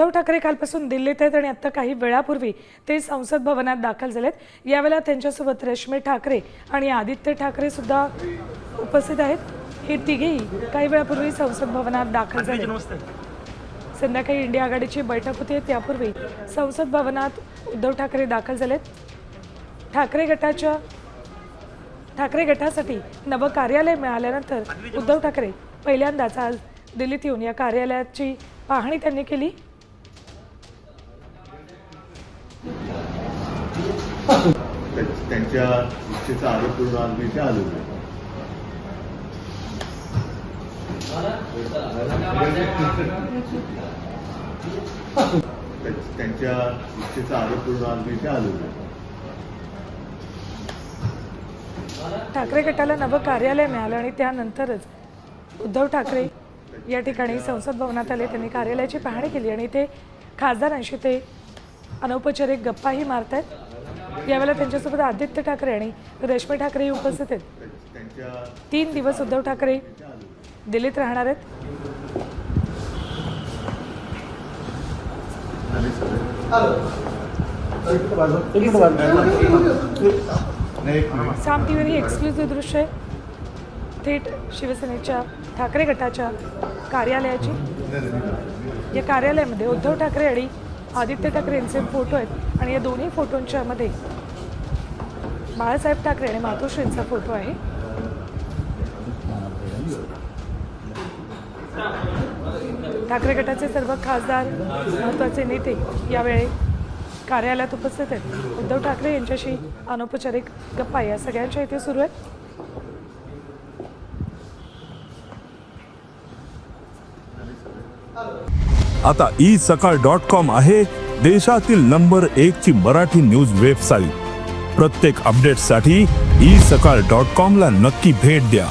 उद्धव ठाकरे कालपासून दिल्लीत आहेत आणि आता काही वेळापूर्वी ते संसद भवनात दाखल झालेत। यावेळेला त्यांच्यासोबत रश्मी ठाकरे आणि आदित्य ठाकरे सुद्धा उपस्थित आहेत। हे तिघेही काही वेळापूर्वी संसद भवनात दाखल झाले। संध्याकाळी इंडिया आघाडीची बैठक होती, त्यापूर्वी संसद भवनात उद्धव ठाकरे दाखल झालेत। ठाकरे गटासाठी नवं कार्यालय मिळाल्यानंतर उद्धव ठाकरे पहिल्यांदाच आज दिल्लीत येऊन या कार्यालयाची पाहणी त्यांनी केली। त्यांच्या इच्छेचा आरोप करून आज मी इथे आलो आहे। त्यांच्या इच्छेचा आरोप करून आज मी इथे आलो आहे। ठाकरे गटाला नवं कार्यालय मिळालं आणि त्यानंतरच उद्धव ठाकरे या ठिकाणी संसद भवनात आले। त्यांनी कार्यालयाची पाहणी केली आणि ते खासदारांशी ते अनौपचारिक गप्पाही मारत आहेत। यावेळेला त्यांच्यासोबत आदित्य ठाकरे आणि रश्मी ठाकरे उपस्थित आहेत। 3 दिवस उद्धव ठाकरे दिल्लीत राहणार आहेत। साम टीव्हीवर ही एक्सक्लुझिव्ह दृश्य आहे, थेट शिवसेनेच्या ठाकरे गटाच्या कार्यालयाची। या कार्यालयामध्ये उद्धव ठाकरे आणि आदित्य ठाकरे यांचे फोटो आहेत आणि या दोन्ही फोटोंच्या मध्ये बाळासाहेब ठाकरे आणि मातोश्रींचा फोटो आहे। ठाकरे गटाचे सर्व खासदार, महत्त्वाचे नेते यावेळी कार्यालयात उपस्थित आहेत। उद्धव ठाकरे यांच्याशी अनौपचारिक गप्पा या सगळ्यांच्या इथे सुरू आहेत। आता isakal.com आहे देशातील नंबर 1 ची मराठी न्यूज वेबसाईट। प्रत्येक अपडेटसाठी isakal.com ला नक्की भेट द्या।